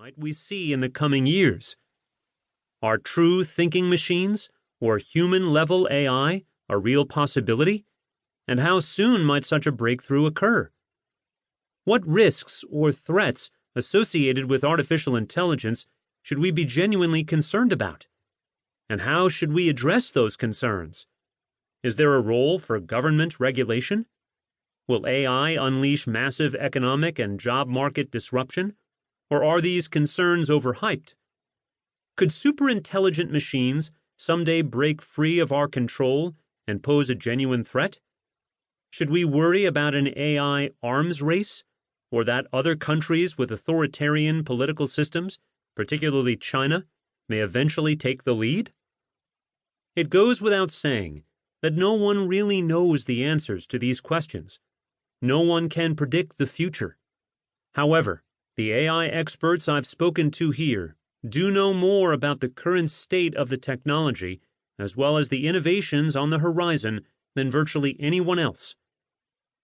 might we see in the coming years? Are true thinking machines or human-level AI a real possibility? And how soon might such a breakthrough occur? What risks or threats associated with artificial intelligence should we be genuinely concerned about? And how should we address those concerns? Is there a role for government regulation? Will AI unleash massive economic and job market disruption? Or are these concerns overhyped? Could superintelligent machines someday break free of our control and pose a genuine threat? Should we worry about an AI arms race, or that other countries with authoritarian political systems, particularly China, may eventually take the lead? It goes without saying that no one really knows the answers to these questions. No one can predict the future. However, the AI experts I've spoken to here do know more about the current state of the technology as well as the innovations on the horizon than virtually anyone else.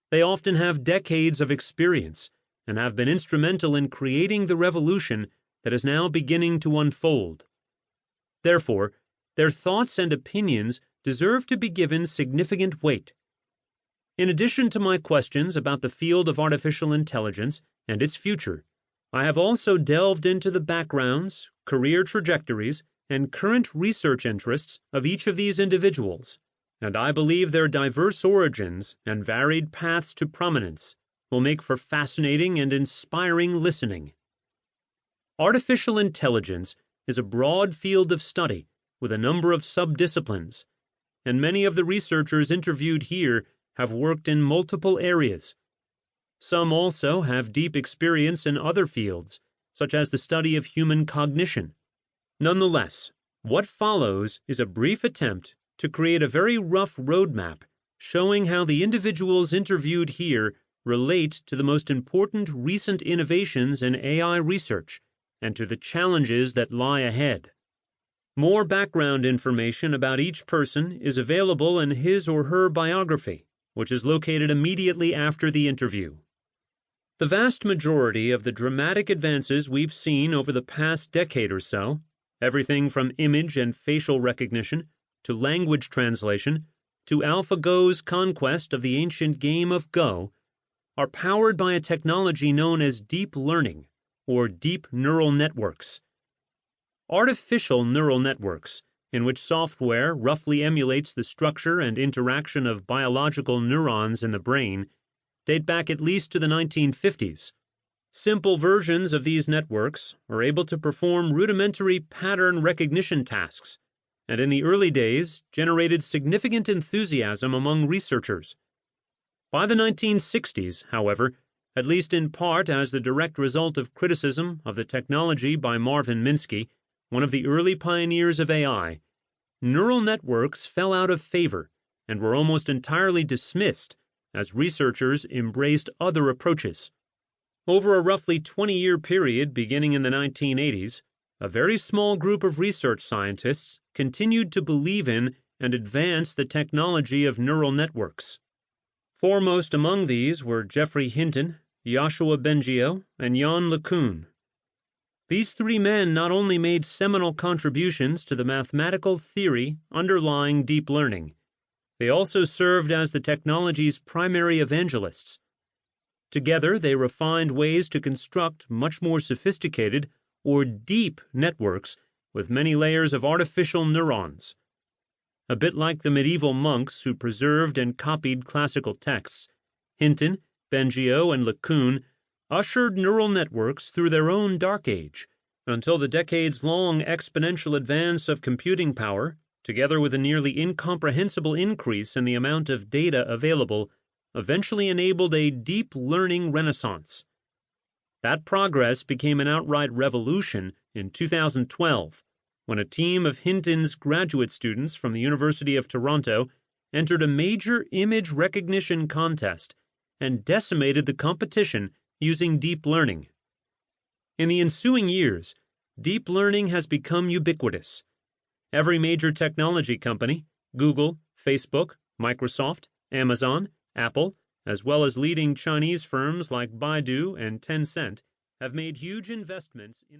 They often have decades of experience and have been instrumental in creating the revolution that is now beginning to unfold. Therefore, their thoughts and opinions deserve to be given significant weight. In addition to my questions about the field of artificial intelligence and its future, I have also delved into the backgrounds, career trajectories, and current research interests of each of these individuals, and I believe their diverse origins and varied paths to prominence will make for fascinating and inspiring listening. Artificial intelligence is a broad field of study with a number of subdisciplines, and many of the researchers interviewed here have worked in multiple areas. Some also have deep experience in other fields, such as the study of human cognition. Nonetheless, what follows is a brief attempt to create a very rough roadmap showing how the individuals interviewed here relate to the most important recent innovations in AI research and to the challenges that lie ahead. More background information about each person is available in his or her biography, which is located immediately after the interview. The vast majority of the dramatic advances we've seen over the past decade or so, everything from image and facial recognition to language translation to AlphaGo's conquest of the ancient game of Go, are powered by a technology known as deep learning, or deep neural networks. Artificial neural networks, in which software roughly emulates the structure and interaction of biological neurons in the brain, date back at least to the 1950s. Simple versions of these networks are able to perform rudimentary pattern recognition tasks, and in the early days generated significant enthusiasm among researchers. By the 1960s, however, at least in part as the direct result of criticism of the technology by Marvin Minsky, one of the early pioneers of AI, neural networks fell out of favor and were almost entirely dismissed as researchers embraced other approaches. Over a roughly 20-year period beginning in the 1980s, a very small group of research scientists continued to believe in and advance the technology of neural networks. Foremost among these were Geoffrey Hinton, Yoshua Bengio, and Yann LeCun. These three men not only made seminal contributions to the mathematical theory underlying deep learning, they also served as the technology's primary evangelists. Together, they refined ways to construct much more sophisticated or deep networks with many layers of artificial neurons. A bit like the medieval monks who preserved and copied classical texts, Hinton, Bengio, and LeCun ushered neural networks through their own dark age until the decades-long exponential advance of computing power, together with a nearly incomprehensible increase in the amount of data available, eventually enabled a deep learning renaissance. That progress became an outright revolution in 2012, when a team of Hinton's graduate students from the University of Toronto entered a major image recognition contest and decimated the competition using deep learning. In the ensuing years, deep learning has become ubiquitous. Every major technology company, Google, Facebook, Microsoft, Amazon, Apple, as well as leading Chinese firms like Baidu and Tencent, have made huge investments in the